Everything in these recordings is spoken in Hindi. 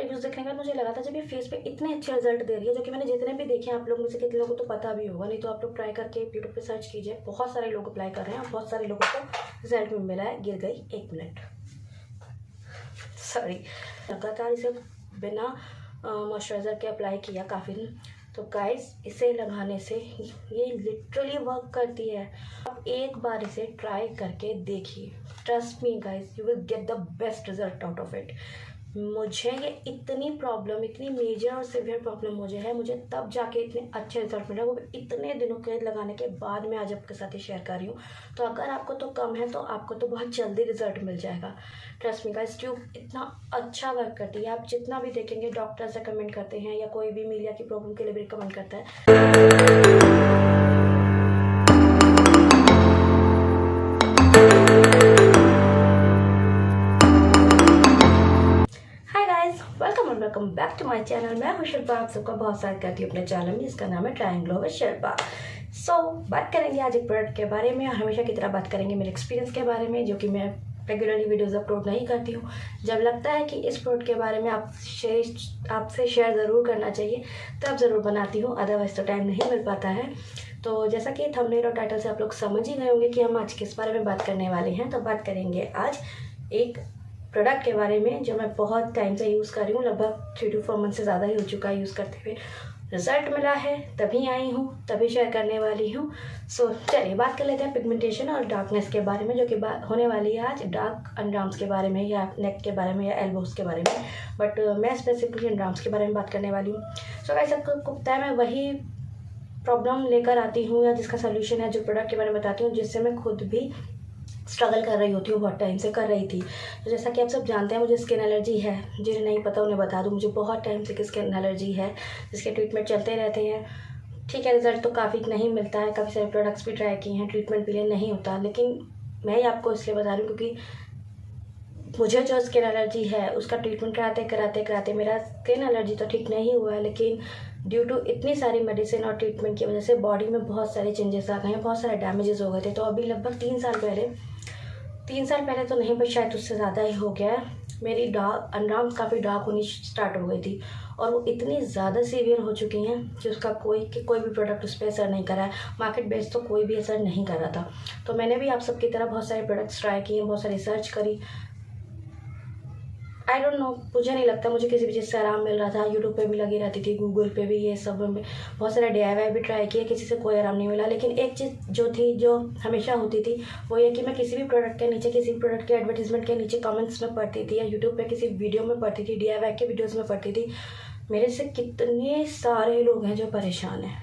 रिव्यूज़ देखने के बाद मुझे लगा था जब ये फेस पे इतने अच्छे रिजल्ट दे रही है, जो कि मैंने जितने भी देखे आप लोग में से कितने लोगों को तो पता भी होगा, नहीं तो आप लोग ट्राई करके यूट्यूब पे सर्च कीजिए। बहुत सारे लोग अप्लाई कर रहे हैं और बहुत सारे लोगों को रिजल्ट में मिला है। गिर गई 1 मिनट, सॉरी। लगातार इसे बिना मॉइस्चराइज़र के अप्लाई किया काफ़ी दिन। तो गाइस, इसे लगाने से ये लिटरली वर्क करती है। आप एक बार इसे ट्राई करके देखिए। Trust me guys, you will get the best result out of it. मुझे ये इतनी प्रॉब्लम, इतनी मेजर और सिवियर प्रॉब्लम मुझे तब जाके इतने अच्छे रिजल्ट मिले, वो इतने दिनों के लगाने के बाद मैं आज आपके साथ ही शेयर कर रही हूँ। तो अगर आपको तो कम है तो आपको तो बहुत जल्दी रिजल्ट मिल जाएगा। ट्रस्ट मी गाइस, ट्यूब इतना अच्छा वर्क करती है। आप जितना भी देखेंगे डॉक्टर्स रिकमेंड करते हैं या कोई भी मीडिया की प्रॉब्लम के लिए भी रिकमेंड करता है। Welcome back to my channel. मैं हूं शिल्पा, आप सबका बहुत स्वागत करती हूँ अपने चैनल में, जिसका नाम है ट्रायंगल विद शिल्पा। बात करेंगे आज एक प्रोडक्ट के बारे में, और हमेशा की तरह बात करेंगे मेरे एक्सपीरियंस के बारे में, जो कि मैं रेगुलरली वीडियोस अपलोड नहीं करती हूँ। जब लगता है कि इस प्रोडक्ट के बारे में आपसे शेयर ज़रूर करना चाहिए तब ज़रूर बनाती हूँ, अदरवाइज़ तो टाइम नहीं मिल पाता है। तो जैसा कि थंबनेल और टाइटल से आप लोग समझ ही गए होंगे कि हम आज किस बारे में बात करने वाले हैं। तो बात करेंगे आज एक प्रोडक्ट के बारे में जो मैं बहुत टाइम से यूज़ कर रही हूँ, लगभग 3 to 4 मंथ से ज़्यादा ही हो चुका है यूज़ करते हुए। रिज़ल्ट मिला है तभी आई हूँ, तभी शेयर करने वाली हूँ। चलिए बात कर लेते हैं पिगमेंटेशन और डार्कनेस के बारे में, जो कि बात होने वाली है आज डार्क अंडरआर्म्स के बारे में, या नेक के बारे में, या एल्बोज के बारे में। बट मैं स्पेसिफिकली अंडरआर्म्स के बारे में बात करने वाली हूँ। गाइस, सबको पता है मैं वही प्रॉब्लम लेकर आती हूँ या जिसका सोल्यूशन है, जो प्रोडक्ट के बारे में बताती हूँ, जिससे मैं खुद भी स्ट्रगल कर रही होती हूँ, बहुत टाइम से कर रही थी। तो जैसा कि आप सब जानते हैं, मुझे स्किन एलर्जी है। जिन्हें नहीं पता उन्हें बता दूँ, मुझे बहुत टाइम से स्किन एलर्जी है, जिसके ट्रीटमेंट चलते रहते हैं। ठीक है, रिजल्ट तो काफ़ी नहीं मिलता है, काफ़ी सारे प्रोडक्ट्स भी ट्राई किए हैं, ट्रीटमेंट भी लिए नहीं होता। लेकिन मैं आपको इसलिए बता रही हूँ क्योंकि मुझे जो स्किन एलर्जी है उसका ट्रीटमेंट कराते मेरा स्किन एलर्जी तो ठीक नहीं हुआ है, लेकिन ड्यू टू इतनी सारी मेडिसिन और ट्रीटमेंट की वजह से बॉडी में बहुत सारे चेंजेस आ गए हैं, बहुत सारे डैमेजेस हो गए थे। तो अभी लगभग 3 साल पहले तो नहीं, पर शायद उससे ज़्यादा ही हो गया है, मेरी अंडरआर्म्स काफ़ी डार्क होनी स्टार्ट हो गई थी, और वो इतनी ज़्यादा सीवियर हो चुकी हैं कि उसका कोई भी प्रोडक्ट उस पर असर नहीं करा है। मार्केट बेस तो कोई भी असर नहीं कर रहा था। तो मैंने भी आप सबकी तरह बहुत सारे प्रोडक्ट्स ट्राई किए, बहुत सारी सर्च करी। आई डोंट नो, मुझे नहीं लगता मुझे किसी भी चीज़ से आराम मिल रहा था। यूट्यूब पे भी लगी रहती थी, गूगल पे भी, ये सब में बहुत सारे DIY भी ट्राई किए, किसी से कोई आराम नहीं मिला। लेकिन एक चीज़ जो हमेशा होती थी वो ये कि मैं किसी भी प्रोडक्ट के नीचे, किसी भी प्रोडक्ट के एडवर्टीजमेंट के नीचे कमेंट्स में पढ़ती थी, या यूट्यूब पर किसी वीडियो में पढ़ती थी, DIY के वीडियोज़ में पढ़ती थी, मेरे से कितने सारे लोग हैं जो परेशान हैं।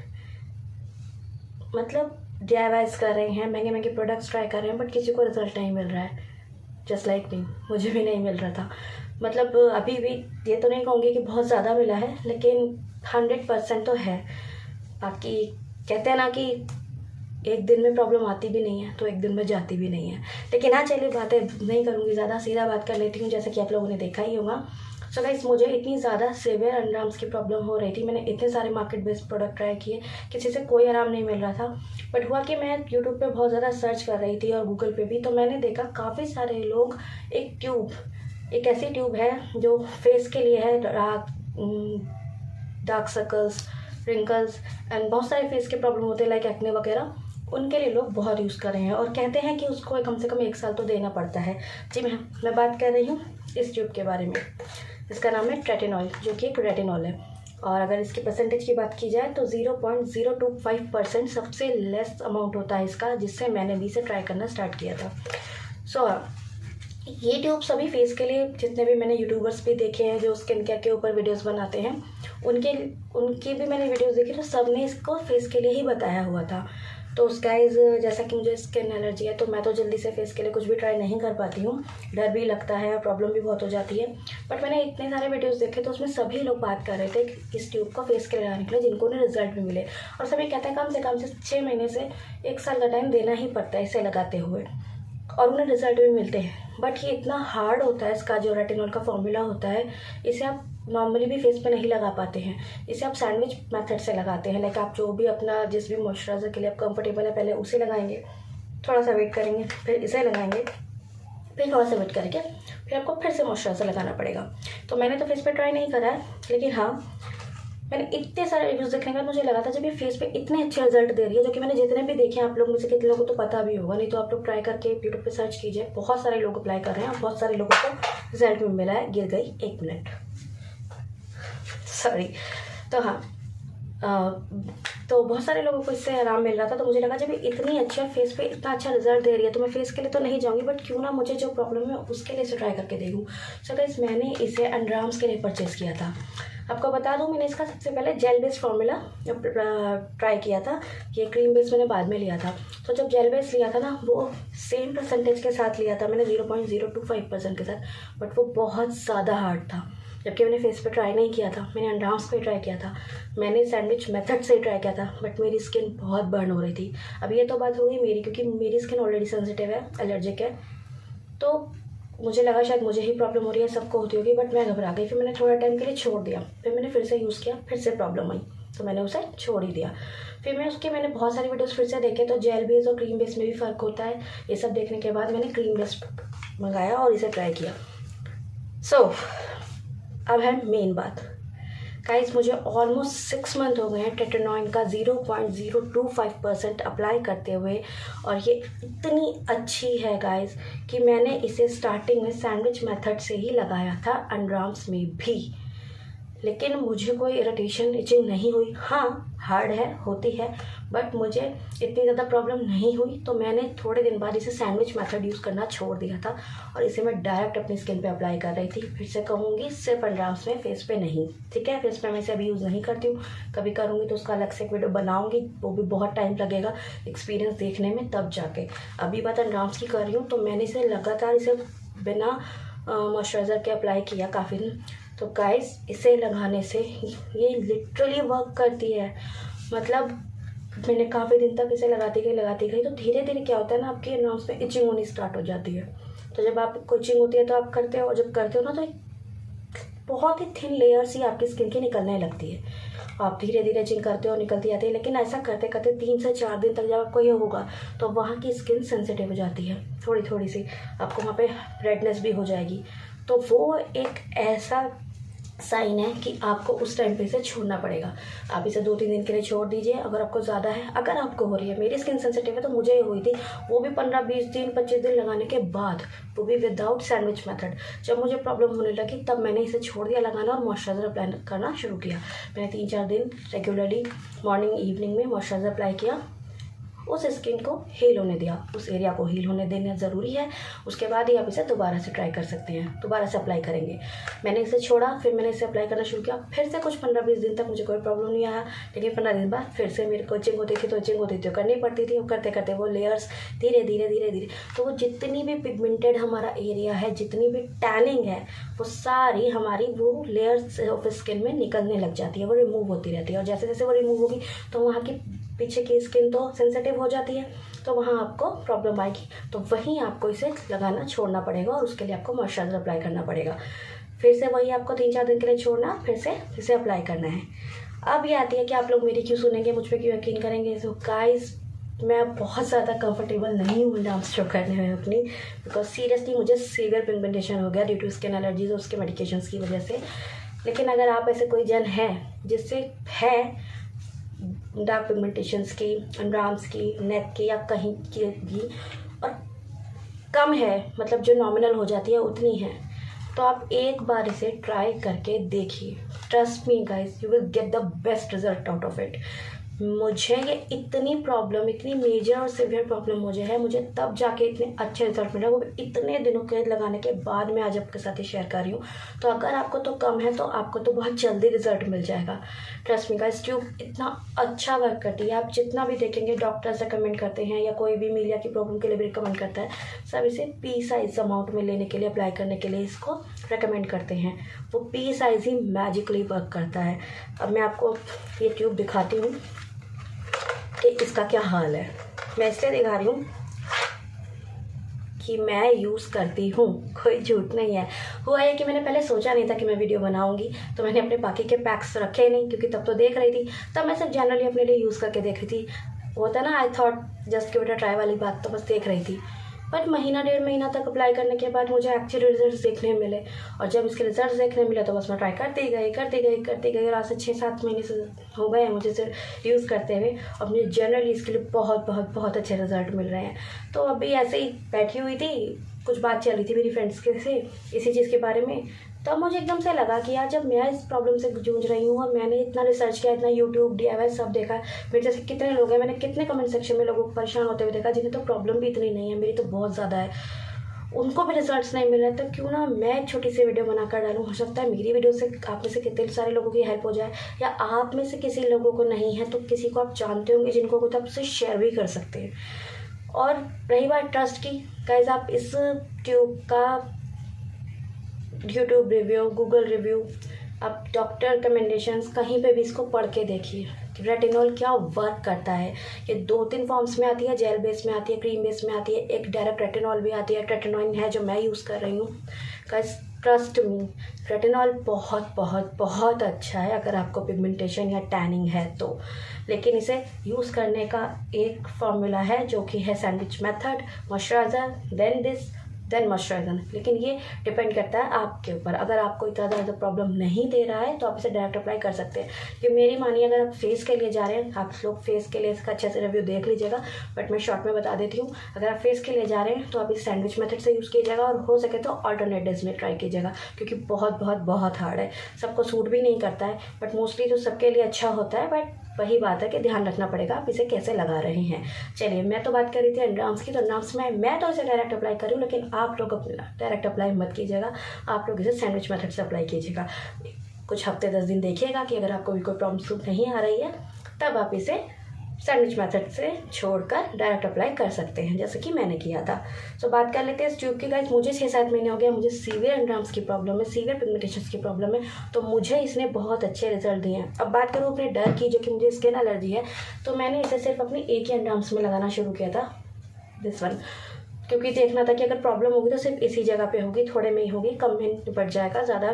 मतलब DIYs कर रहे हैं, महंगे प्रोडक्ट्स ट्राई कर रहे हैं, बट किसी को रिजल्ट नहीं मिल रहा है। जस्ट लाइक मी, मुझे भी नहीं मिल रहा था। मतलब अभी भी ये तो नहीं कहूँगी कि बहुत ज़्यादा मिला है, लेकिन 100% तो है। बाकी कहते हैं ना कि एक दिन में प्रॉब्लम आती भी नहीं है तो एक दिन में जाती भी नहीं है। लेकिन हाँ, चलिए बातें नहीं करूँगी ज़्यादा, सीधा बात कर लेती हूँ। जैसे कि आप लोगों ने देखा ही होगा, गाइस, मुझे इतनी ज़्यादा सीवियर अंडरआर्म्स की प्रॉब्लम हो रही थी। मैंने इतने सारे मार्केट बेस्ड प्रोडक्ट ट्राई किए, किसी से कोई आराम नहीं मिल रहा था। बट हुआ कि मैं यूट्यूब पे बहुत ज़्यादा सर्च कर रही थी और गूगल पे भी, तो मैंने देखा काफ़ी सारे लोग एक ऐसी ट्यूब है जो फेस के लिए है, डार्क सर्कल्स, रिंकल्स एंड बहुत सारे फेस के प्रॉब्लम होते हैं, लाइक एक्ने वगैरह, उनके लिए लोग बहुत यूज़ कर रहे हैं और कहते हैं कि उसको कम से कम 1 साल तो देना पड़ता है। जी मैं बात कर रही हूँ इस ट्यूब के बारे में। इसका नाम है ट्रेटिनॉल, जो कि एक रेटिनॉल है, और अगर इसकी परसेंटेज की बात की जाए तो 0.025% सबसे लेस अमाउंट होता है इसका, जिससे मैंने भी इसे ट्राई करना स्टार्ट किया था। ये ट्यूब सभी फेस के लिए, जितने भी मैंने यूट्यूबर्स भी देखे हैं जो स्किन केयर के ऊपर वीडियोस बनाते हैं, उनकी भी मैंने वीडियोस देखी, तो सब ने इसको फेस के लिए ही बताया हुआ था। तो गाइस, जैसा कि मुझे स्किन एलर्जी है तो मैं तो जल्दी से फेस के लिए कुछ भी ट्राई नहीं कर पाती हूँ, डर भी लगता है और प्रॉब्लम भी बहुत हो जाती है। बट मैंने इतने सारे वीडियोस देखे तो उसमें सभी लोग बात कर रहे थे कि इस ट्यूब को फेस के लिए लगाने के लिए, जिनको उन्हें रिजल्ट भी मिले, और सभी कहते हैं कम से 6 महीने से 1 साल का टाइम देना ही पड़ता है इसे लगाते हुए, और उन्हें रिजल्ट भी मिलते हैं। बट ये इतना हार्ड होता है, इसका जो रेटिनॉल का फॉर्मूला होता है, इसे आप नॉर्मली भी फेस पे नहीं लगा पाते हैं। इसे आप सैंडविच मेथड से लगाते हैं, लाइक आप जो भी अपना जिस भी मॉइस्चराइज़र के लिए आप कंफर्टेबल है, पहले उसे लगाएंगे, थोड़ा सा वेट करेंगे, फिर इसे लगाएंगे, फिर थोड़ा सा वेट करके फिर आपको फिर से मॉइस्चराइज़र लगाना पड़ेगा। तो मैंने तो फेस पे ट्राई नहीं करा है, लेकिन हाँ मैंने इतने सारे रिव्यूज़ देखने के बाद मुझे लगा था जब ये फेस पे इतने अच्छे रिजल्ट दे रही है, जो कि मैंने जितने भी देखे आप लोग में से कितने लोगों को तो पता भी होगा, नहीं तो आप लोग ट्राई करके यूट्यूब पे सर्च कीजिए, बहुत सारे लोग अप्लाई कर रहे हैं और बहुत सारे लोगों को रिजल्ट भी मिला है। गिर गई 1 मिनट, सॉरी। तो हाँ तो बहुत सारे लोगों को इससे आराम मिल रहा था, तो मुझे लगा जब ये इतनी अच्छा फेस पे इतना अच्छा रिजल्ट दे रही है तो मैं फेस के लिए तो नहीं जाऊंगी, बट क्यों ना मुझे जो प्रॉब्लम है उसके लिए इसे ट्राई करके देखूँ। सो गाइस मैंने इसे अंडरआर्म्स के लिए परचेज़ किया था। आपको बता दूं मैंने इसका सबसे पहले जेल बेस्ड फॉर्मूला ट्राई किया था, ये क्रीम बेस मैंने बाद में लिया था। तो जब जेल बेस लिया था ना वो सेम परसेंटेज के साथ लिया था मैंने 0.025% के साथ, बट वो बहुत ज़्यादा हार्ड था, जबकि मैंने फेस पे ट्राई नहीं किया था, मैंने अंडरआर्म्स पे ट्राई किया था, मैंने सैंडविच मेथड से ट्राई किया था, बट मेरी स्किन बहुत बर्न हो रही थी। अब ये तो बात हो गई मेरी, क्योंकि मेरी स्किन ऑलरेडी सेंसिटिव है, एलर्जिक है, तो मुझे लगा शायद मुझे ही प्रॉब्लम हो रही है, सबको होती होगी, बट मैं घबरा गई। फिर मैंने थोड़ा टाइम के लिए छोड़ दिया, फिर मैंने फिर से यूज़ किया, फिर से प्रॉब्लम आई, तो मैंने उसे छोड़ ही दिया। फिर मैंने बहुत सारी वीडियोस फिर से देखे, तो जेल बेस और क्रीम बेस में भी फ़र्क होता है। ये सब देखने के बाद मैंने क्रीम बेस मंगाया और इसे ट्राई किया। सो अब है मेन बात गाइस, मुझे ऑलमोस्ट 6 मंथ हो गए हैं टेट्रानॉइन का 0.025% अप्लाई करते हुए, और ये इतनी अच्छी है गाइस कि मैंने इसे स्टार्टिंग में सैंडविच मेथड से ही लगाया था अंडरआर्म्स में भी, लेकिन मुझे कोई इरिटेशन इचिंग नहीं हुई। हाँ हार्ड है, होती है, बट मुझे इतनी ज़्यादा प्रॉब्लम नहीं हुई। तो मैंने थोड़े दिन बाद इसे सैंडविच मेथड यूज़ करना छोड़ दिया था और इसे मैं डायरेक्ट अपनी स्किन पे अप्लाई कर रही थी। फिर से कहूँगी सिर्फ अंडरआर्म्स में, फेस पे नहीं, ठीक है। फेस पे मैं इसे अभी यूज़ नहीं करती हूँ, कभी करूँगी तो उसका अलग से एक वीडियो बनाऊँगी, वो भी बहुत टाइम लगेगा एक्सपीरियंस देखने में, तब जाके। अभी बात अंडरआर्म्स की कर रही हूँ, तो मैंने इसे लगातार इसे बिना मॉइस्चराइज़र के अप्लाई किया काफ़ी दिन। तो गाइस इसे लगाने से ये लिटरली वर्क करती है, मतलब मैंने काफ़ी दिन तक इसे लगाती गई, तो धीरे धीरे क्या होता है ना, आपके नर्व्स में इचिंग होनी स्टार्ट हो जाती है। तो जब आपको इचिंग होती है तो आप करते हो, और जब करते हो ना तो बहुत ही थिन लेयर्स ही आपकी स्किन की निकलने लगती है। आप धीरे धीरे इचिंग करते हो, निकलती जाती है, लेकिन ऐसा करते करते 3 से 4 दिन तक जब आपको ये होगा तो वहाँ की स्किन सेंसिटिव हो जाती है, थोड़ी थोड़ी सी आपको वहाँ पे रेडनेस भी हो जाएगी। तो वो एक ऐसा साइन है कि आपको उस टाइम पे इसे छोड़ना पड़ेगा। आप इसे 2-3 दिन के लिए छोड़ दीजिए अगर आपको ज़्यादा है। अगर आपको हो रही है, मेरी स्किन सेंसिटिव है तो मुझे ये हुई थी, वो भी 15-20 दिन 25 दिन लगाने के बाद, वो भी विदाउट सैंडविच मेथड। जब मुझे प्रॉब्लम होने लगी तब मैंने इसे छोड़ दिया लगाना और मॉइस्चराइज़र अप्लाई करना शुरू किया। मैंने 3-4 दिन रेगुलरली मॉर्निंग इवनिंग में मॉइस्चराइज़र अप्लाई किया, उस स्किन को हील होने दिया, उस एरिया को हील होने देना ज़रूरी है। उसके बाद ही आप इसे दोबारा से ट्राई कर सकते हैं, दोबारा से अप्लाई करेंगे। मैंने इसे छोड़ा, फिर मैंने इसे अप्लाई करना शुरू किया, फिर से कुछ 15-20 दिन तक मुझे कोई प्रॉब्लम नहीं आया, लेकिन 15 दिन बाद फिर से मेरे को इचिंग होती थी, तो इचिंग होती थी, करनी पड़ती थी। करते करते वो लेयर्स धीरे धीरे तो वो जितनी भी पिगमेंटेड हमारा एरिया है, जितनी भी टैनिंग है, वो सारी हमारी वो लेयर्स ऑफ स्किन में निकलने लग जाती है, वो रिमूव होती रहती है। और जैसे जैसे वो रिमूव होगी तो वहाँ की पीछे की स्किन तो सेंसिटिव हो जाती है, तो वहाँ आपको प्रॉब्लम आएगी। तो वहीं आपको इसे लगाना छोड़ना पड़ेगा और उसके लिए आपको मॉइस्चराइज़र अप्लाई करना पड़ेगा। फिर से वही आपको 3-4 दिन के लिए छोड़ना, फिर से इसे अप्लाई करना है। अब ये आती है कि आप लोग मेरी क्यों सुनेंगे, मुझ पर क्यों यकीन करेंगे। सो गाइस मैं बहुत ज़्यादा कंफर्टेबल नहीं हूँ डांस शो करने में अपनी, बिकॉज सीरियसली मुझे सीवियर पिगमेंटेशन हो गया ड्यू टू स्किन एलर्जीज और उसके मेडिकेशंस की वजह से। लेकिन अगर आप ऐसे कोई जन है जिससे है डार्क पिगमेंटेशंस की, अंडरआर्म्स की, नेक की या कहीं की भी, और कम है, मतलब जो नॉमिनल हो जाती है उतनी है, तो आप एक बार इसे ट्राई करके देखिए। Trust me guys, you will get the best result out of it. मुझे ये इतनी प्रॉब्लम, इतनी मेजर और सिवियर प्रॉब्लम मुझे तब जाके इतने अच्छे रिजल्ट मिले, वो भी इतने दिनों के लगाने के बाद मैं आज आपके साथ ही शेयर कर रही हूँ। तो अगर आपको तो कम है तो आपको तो बहुत जल्दी रिजल्ट मिल जाएगा। ट्रस्ट मी गाइस, ट्यूब इतना अच्छा वर्क करती है। आप जितना भी देखेंगे डॉक्टर्स रिकमेंड करते हैं या कोई भी मीलिया की प्रॉब्लम के लिए भी रिकमेंड करता है, सब इसे पी साइज अमाउंट में लेने के लिए, अप्लाई करने के लिए इसको रिकमेंड करते हैं। वो पी साइज ही मैजिकली वर्क करता है। अब मैं आपको ये ट्यूब दिखाती हूँ कि इसका क्या हाल है। मैं इसलिए दिखा रही हूँ कि मैं यूज़ करती हूँ, कोई झूठ नहीं है। हुआ है कि मैंने पहले सोचा नहीं था कि मैं वीडियो बनाऊँगी, तो मैंने अपने बाकी के पैक्स रखे नहीं, क्योंकि तब तो देख रही थी, तब मैं सिर्फ जनरली अपने लिए यूज़ करके देख रही थी। होता ना, आई थॉट जस्ट कि बेटा ट्राई वाली बात, तो बस देख रही थी। बट महीना 1.5 महीना तक अप्लाई करने के बाद मुझे एक्चुअल रिजल्ट देखने मिले, और जब इसके रिजल्ट देखने मिले तो बस मैं ट्राई करती गई और आज से 6-7 महीने से हो गए हैं मुझे इसे यूज़ करते हुए, और मुझे जनरली इसके लिए बहुत अच्छे रिजल्ट मिल रहे हैं। तो अभी ऐसे ही बैठी हुई थी, कुछ बात चल रही थी मेरी फ्रेंड्स के से इसी चीज़ के बारे में, तब मुझे एकदम से लगा कि यार जब मैं इस प्रॉब्लम से जूझ रही हूँ और मैंने इतना रिसर्च किया, इतना यूट्यूब DIY सब देखा, मेरे जैसे कितने लोग हैं, मैंने कितने कमेंट सेक्शन में लोगों को परेशान होते हुए देखा जिन्हें तो प्रॉब्लम भी इतनी नहीं है, मेरी तो बहुत ज़्यादा है, उनको भी रिजल्ट्स नहीं मिल रहे, तो क्यों ना मैं एक छोटी सी वीडियो बनाकर डालूँ। हो सकता है मेरी वीडियो से आप में से कितने सारे लोगों की हेल्प हो जाए, या आप में से किसी लोगों को नहीं है तो किसी को आप जानते होंगे जिनको को तो आप उससे शेयर भी कर सकते हैं। और रही बात ट्रस्ट की, गाइज आप इस ट्यूब का यूट्यूब रिव्यू, गूगल रिव्यू, आप डॉक्टर रिकमेंडेशंस कहीं पे भी इसको पढ़ के देखिए कि रेटिनॉल क्या वर्क करता है। ये 2-3 फॉर्म्स में आती है, जेल बेस में आती है, क्रीम बेस में आती है, एक डायरेक्ट रेटिनॉल भी आती है, ट्रेटिनोइन है जो मैं यूज़ कर रही हूँ। गाइस ट्रस्ट मी, रेटिनॉल बहुत अच्छा है अगर आपको पिगमेंटेशन या टैनिंग है तो, लेकिन इसे यूज़ करने का एक फॉर्मूला है जो कि है sandwich method, moisturiser then moisturiser, लेकिन ये डिपेंड करता है आपके ऊपर। अगर आपको इतना ज़्यादा प्रॉब्लम नहीं दे रहा है तो आप इसे डायरेक्ट अप्लाई कर सकते हैं। कि मेरी मानिए अगर आप फेस के लिए जा रहे हैं, आप लोग फेस के लिए इसका अच्छे से रिव्यू देख लीजिएगा, बट मैं शॉर्ट में बता देती हूँ। अगर आप फेस के लिए जा रहे हैं तो आप इस सैंडविच मेथड से यूज़ कीजिएगा, और हो सके तो ऑल्टरनेट डेज में ट्राई कीजिएगा, क्योंकि बहुत हार्ड है, सबको सूट भी नहीं करता है, बट मोस्टली जो सबके लिए अच्छा होता है। बट वही बात है कि ध्यान रखना पड़ेगा आप इसे कैसे लगा रहे हैं। चलिए, मैं तो बात कर रही थी एंड्राम्स की, तो एंड्राम्स में मैं तो इसे डायरेक्ट अप्लाई कर रही हूँ, लेकिन आप लोग अपना डायरेक्ट अप्लाई मत कीजिएगा, आप लोग इसे सैंडविच मेथड से अप्लाई कीजिएगा। कुछ हफ्ते 10 दिन देखिएगा कि अगर आपको भी कोई प्रॉब्लम सूट नहीं आ रही है, तब आप इसे सैंडविच मेथड से छोड़कर डायरेक्ट अप्लाई कर सकते हैं, जैसे कि मैंने किया था। सो बात कर लेते हैं इस ट्यूब की। गाइस मुझे 6-7 महीने हो गया, मुझे सीवियर एंड्राम्स की प्रॉब्लम है, सीवियर पिगमेंटेशन की प्रॉब्लम है, तो मुझे इसने बहुत अच्छे रिजल्ट दिए हैं। अब बात करूँ अपने डर की, जो कि मुझे स्किन एलर्जी है, तो मैंने इसे सिर्फ अपनी एक ही एंड्राम्स में लगाना शुरू किया था, दिस वन, क्योंकि देखना था कि अगर प्रॉब्लम होगी तो सिर्फ इसी जगह पे होगी, थोड़े में ही होगी, कम में निपट जाएगा, ज़्यादा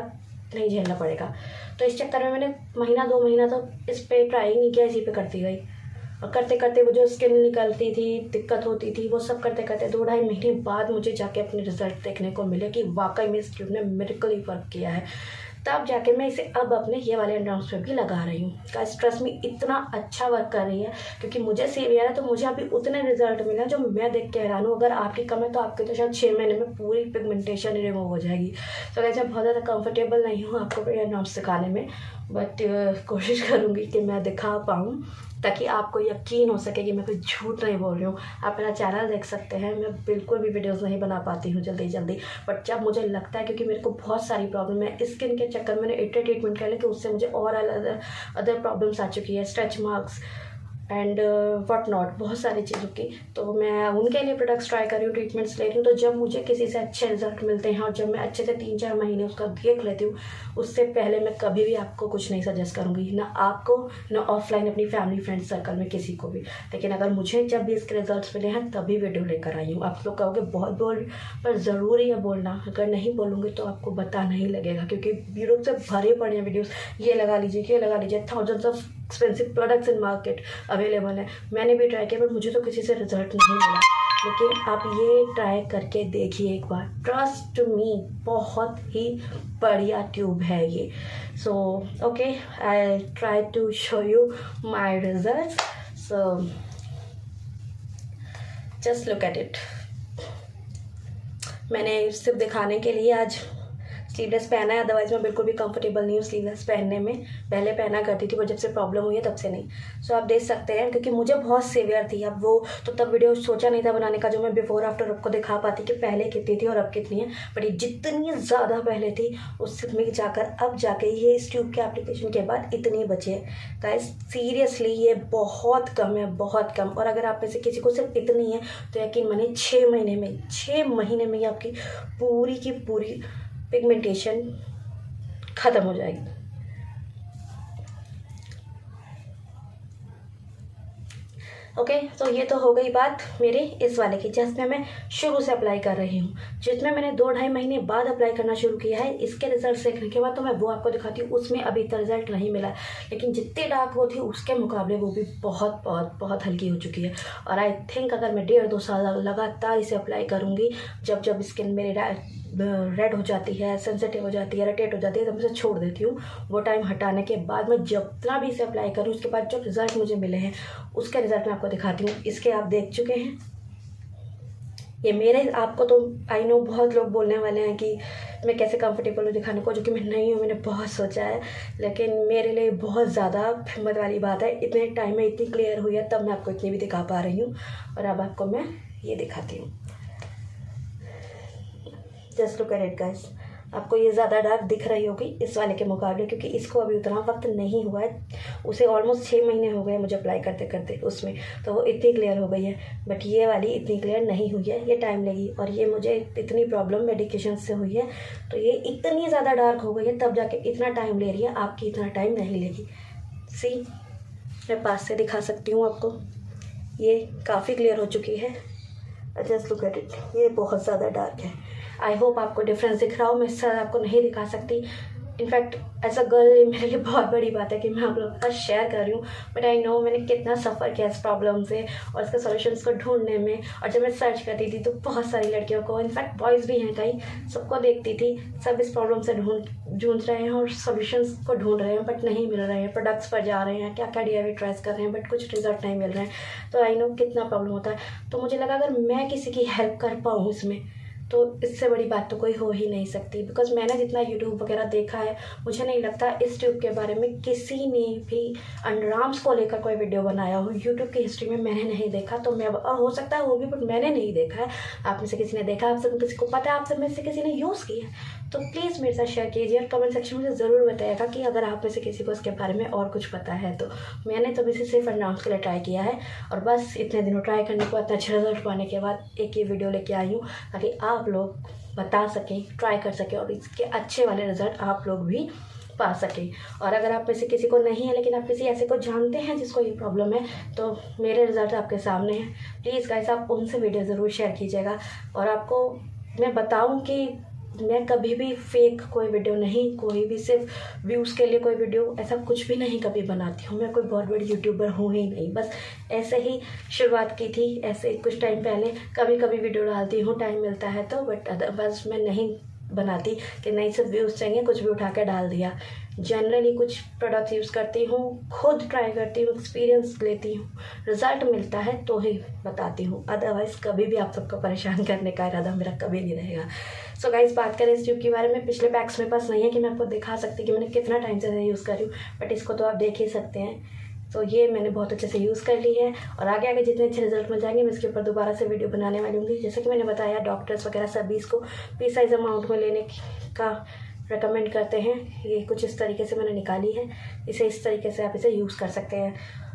नहीं झेलना पड़ेगा। तो इस चक्कर में मैंने महीना 2 महीना तो इस पर ट्राई नहीं किया, इसी पे करती गई, और करते करते वो जो स्किन निकलती थी, दिक्कत होती थी, वो सब करते करते 2-2.5 महीने बाद मुझे जाके अपने रिजल्ट देखने को मिले कि वाकई में इस ट्यूब ने मिरेकल ही वर्क किया है। तब जाके मैं इसे अब अपने ये वाले एंड्राम्स पे भी लगा रही हूँ। गाइस ट्रस्ट मी, इतना अच्छा वर्क कर रही है, क्योंकि मुझे सीवियर है तो मुझे अभी उतने रिजल्ट मिले जो मैं देख के हैरान हूँ। अगर आपकी कम है तो आपके तो शायद 6 महीने में पूरी पिगमेंटेशन रिमूव हो जाएगी। तो गाइस मैं बहुत ज़्यादा कंफर्टेबल नहीं हूँ आपको ये एंड्राम्स दिखाने में, बट कोशिश करूँगी कि मैं दिखा पाऊँ, ताकि आपको यकीन हो सके कि मैं कोई झूठ नहीं बोल रही हूँ। आप मेरा चैनल देख सकते हैं, मैं बिल्कुल भी वीडियोस नहीं बना पाती हूँ जल्दी, बट जब मुझे लगता है, क्योंकि मेरे को बहुत सारी प्रॉब्लम है स्किन के चक्कर, मैंने इतने ट्रीटमेंट कर लिया कि उससे मुझे और अदर प्रॉब्लम्स आ चुकी है, stretch marks and what not, बहुत सारी चीज़ों की। तो मैं उनके लिए प्रोडक्ट्स ट्राई कर रही हूँ, ट्रीटमेंट्स ले रही हूँ। तो जब मुझे किसी से अच्छे रिजल्ट मिलते हैं और जब मैं अच्छे से 3-4 महीने उसका देख लेती हूँ, उससे पहले मैं कभी भी आपको कुछ नहीं सजेस्ट करूँगी, ना आपको, ना ऑफलाइन अपनी फैमिली फ्रेंड सर्कल में किसी को भी। लेकिन अगर मुझे जब भी इसके रिजल्ट्स मिले हैं तभी वीडियो लेकर आई हूँ। आप लोग कहोगे बहुत बोल, पर ज़रूरी है बोलना, अगर नहीं बोलूँगी तो आपको पता नहीं लगेगा, क्योंकि यूट्यूब से भरे पड़े हैं वीडियोज़, ये लगा लीजिए, thousands of expensive products in market available है। मैंने भी ट्राई किया, बट मुझे तो किसी से रिजल्ट नहीं मिला। लेकिन आप ये ट्राई करके देखिए एक बार, ट्रस्ट मी, बहुत ही बढ़िया ट्यूब है ये। So okay, I try to show you my result, so just look at it. मैंने सिर्फ दिखाने के लिए आज स्लीवलेस पहना है, अदरवाइज मैं बिल्कुल भी कंफर्टेबल नहीं हूँ स्लीवलेस पहनने में। पहले पहना करती थी, पर जब से प्रॉब्लम हुई है तब से नहीं। सो आप देख सकते हैं, क्योंकि मुझे बहुत सीवियर थी। अब वो तो तब वीडियो सोचा नहीं था बनाने का जो मैं बिफोर आफ्टर आपको दिखा पाती कि पहले कितनी थी और अब कितनी है, बट ये जितनी ज़्यादा पहले थी उससे में जाकर अब जाके ये इस ट्यूब के एप्लीकेशन के बाद इतनी बचे है। गाइस सीरियसली ये बहुत कम है, बहुत कम। और अगर आप में से किसी को सिर्फ इतनी है तो यकीन मानिए 6 महीने में ही आपकी पूरी की पूरी पिगमेंटेशन ख़त्म हो जाएगी। ओके, तो ये तो हो गई बात मेरे इस वाले की, जिसमें मैं शुरू से अप्लाई कर रही हूँ, जिसमें मैंने 2-2.5 महीने बाद अप्लाई करना शुरू किया है। इसके रिजल्ट देखने के बाद तो मैं वो आपको दिखाती हूँ। उसमें अभी तक रिजल्ट नहीं मिला, लेकिन जितनी डार्क वो थी उसके मुकाबले वो भी बहुत बहुत बहुत हल्की हो चुकी है। और आई थिंक अगर मैं 1.5-2 साल लगातार इसे अप्लाई करूँगी, जब स्किन मेरी रेड हो जाती है, सेंसिटिव हो जाती है, इरिटेट हो जाती है, तब मैं इसे छोड़ देती हूँ। वो टाइम हटाने के बाद मैं जितना भी इसे अप्लाई करूँ, उसके बाद जो रिज़ल्ट मुझे मिले हैं उसके रिज़ल्ट मैं आपको दिखाती हूँ। इसके आप देख चुके हैं, ये मेरे आपको तो आई नो बहुत लोग बोलने वाले हैं कि मैं कैसे कंफर्टेबल हूँ दिखाने को, जो कि मैं नहीं हूँ। मैंने बहुत सोचा है, लेकिन मेरे लिए बहुत ज़्यादा हिम्मत वाली बात है। इतने टाइम में इतनी क्लियर हुई है, तब मैं आपको इतनी भी दिखा पा रही हूँ। और अब आपको मैं ये दिखाती हूँ। Just look at it guys, आपको ये ज़्यादा डार्क दिख रही होगी इस वाले के मुकाबले, क्योंकि इसको अभी उतना वक्त नहीं हुआ है। उसे ऑलमोस्ट 6 महीने हो गए मुझे अप्लाई करते करते उसमें, तो वो इतनी क्लियर हो गई है। बट ये वाली इतनी क्लियर नहीं हुई है, ये टाइम लगी। और ये मुझे इतनी प्रॉब्लम मेडिकेशन से हुई है, तो ये इतनी ज़्यादा डार्क हो गई है, तब जाके इतना टाइम ले रही है। आपकी इतना टाइम नहीं लेगी। सी, मैं पास से दिखा सकती हूँ आपको, ये काफ़ी क्लियर हो चुकी है। जस्ट लुक एट इट, ये बहुत ज़्यादा डार्क है। आई होप आपको डिफरेंस दिख रहा हो। मैं सर आपको नहीं दिखा सकती। इनफैक्ट एज अ गर्ल मेरे लिए बहुत बड़ी बात है कि मैं आप लोगों के साथ शेयर कर रही हूँ। बट आई नो मैंने कितना सफ़र किया इस प्रॉब्लम से और इसके सॉल्यूशंस को ढूंढने में। और जब मैं सर्च करती थी तो बहुत सारी लड़कियों को, इनफैक्ट बॉयज़ भी हैं कई, सबको देखती थी, सब इस प्रॉब्लम से जूझ रहे हैं और सॉल्यूशंस को ढूंढ रहे हैं, बट नहीं मिल रहे हैं। प्रोडक्ट्स पर जा रहे हैं, क्या क्या DIY ट्राइज कर रहे हैं, बट कुछ रिजल्ट नहीं मिल रहे हैं। तो आई नो कितना प्रॉब्लम होता है। तो मुझे लगा अगर मैं किसी की हेल्प कर पाऊँ इसमें, तो इससे बड़ी बात तो कोई हो ही नहीं सकती। बिकॉज मैंने जितना यूट्यूब वगैरह देखा है, मुझे नहीं लगता इस ट्यूब के बारे में किसी ने भी अंडरआर्म्स को लेकर कोई वीडियो बनाया हो। यूट्यूब की हिस्ट्री में मैंने नहीं देखा। तो मैं हो सकता है वो भी, बट मैंने नहीं देखा है। आप में से किसी ने देखा, आप सब किसी को पता है, आप सब में से किसी ने यूज़ किया है, तो प्लीज़ मेरे साथ शेयर कीजिए और कमेंट सेक्शन में ज़रूर बताइएगा कि अगर आप में से किसी को इसके बारे में और कुछ पता है। तो मैंने तो इसे सिर्फ अंडरआर्म्स के लिए ट्राई किया है, और बस इतने दिनों ट्राई करने के बाद, इतना अच्छा रिजल्ट पाने के बाद एक ये वीडियो लेके आई हूँ, ताकि आप लोग बता सकें, ट्राई कर सकें और इसके अच्छे वाले रिजल्ट आप लोग भी पा सकें। और अगर आप में से किसी को नहीं है, लेकिन आप किसी ऐसे को जानते हैं जिसको ये प्रॉब्लम है, तो मेरे रिजल्ट आपके सामने हैं। प्लीज़ गाइस, आप उनसे वीडियो ज़रूर शेयर कीजिएगा। और आपको मैं बताऊं कि मैं कभी भी फेक कोई वीडियो नहीं, कोई भी सिर्फ व्यूज़ के लिए कोई वीडियो, ऐसा कुछ भी नहीं कभी बनाती हूँ। मैं कोई बहुत बड़ी यूट्यूबर हूँ ही नहीं, बस ऐसे ही शुरुआत की थी, ऐसे कुछ टाइम पहले कभी कभी वीडियो डालती हूँ, टाइम मिलता है तो। बट बस मैं नहीं बनाती कि नहीं सिर्फ व्यूज़ चाहिए, कुछ भी उठा के डाल दिया। जनरली कुछ प्रोडक्ट्स यूज़ करती हूँ, खुद ट्राई करती हूँ, एक्सपीरियंस लेती हूँ, रिज़ल्ट मिलता है तो ही बताती हूँ। अदरवाइज़ कभी भी आप सबको परेशान करने का इरादा मेरा कभी नहीं रहेगा। सो गाइस, बात करें इस ट्यूब के बारे में, पिछले पैक्स मेरे पास नहीं है कि मैं आपको दिखा सकती कि मैंने कितना टाइम से यूज़ कर रही हूँ, बट इसको तो आप देख ही सकते हैं। तो ये मैंने बहुत अच्छे से यूज़ कर ली है, और आगे आगे जितने अच्छे रिजल्ट मिल जाएंगे मैं इसके ऊपर दोबारा से वीडियो बनाने वाली हूँ। जैसे कि मैंने बताया, डॉक्टर्स वगैरह सभी इसको पीस साइज अमाउंट में लेने का रेकमेंड करते हैं। ये कुछ इस तरीके से मैंने निकाली है, इसे इस तरीके से आप इसे यूज़ कर सकते हैं।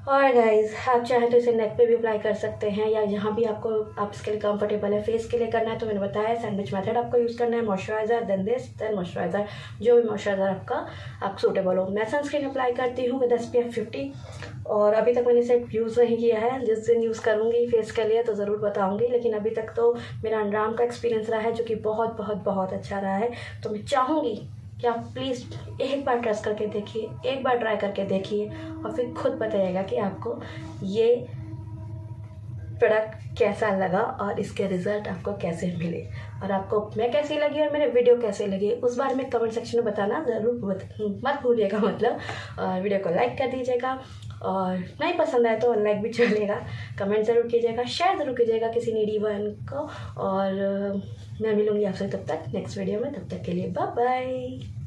और गाइज, आप चाहें तो इसे नेक पे भी अप्लाई कर सकते हैं, या जहाँ भी आपको आप इसके लिए कंफर्टेबल है। फेस के लिए करना है तो मैंने बताया सैंडविच मेथड आपको यूज़ करना है, moisturiser then this then moisturiser, जो भी मॉइस्चराइजर आप सूटेबल हो। मैं सनस्क्रीन अप्लाई करती हूँ विद SPF 50, और अभी तक मैंने इसे यूज़ नहीं किया है। जिस दिन यूज़ करूँगी फेस के लिए तो ज़रूर बताऊँगी, लेकिन अभी तक तो मेरा अंडरआर्म का एक्सपीरियंस रहा है, जो कि बहुत बहुत बहुत अच्छा रहा है। तो मैं चाहूँगी कि आप प्लीज़ एक बार ट्रस्ट करके देखिए, एक बार ट्राई करके देखिए, और फिर खुद बताइएगा कि आपको ये प्रोडक्ट कैसा लगा और इसके रिज़ल्ट आपको कैसे मिले, और आपको मैं कैसी लगी और मेरे वीडियो कैसे लगे उस बारे में कमेंट सेक्शन में बताना ज़रूर मत भूलिएगा। मतलब वीडियो को लाइक कर दीजिएगा, और नहीं पसंद आए तो अनलाइक भी चलेगा। कमेंट ज़रूर कीजिएगा, शेयर ज़रूर कीजिएगा किसी नीडी वन को। और मैं मिलूँगी आपसे तब तक नेक्स्ट वीडियो में। तब तक के लिए बाय बाय।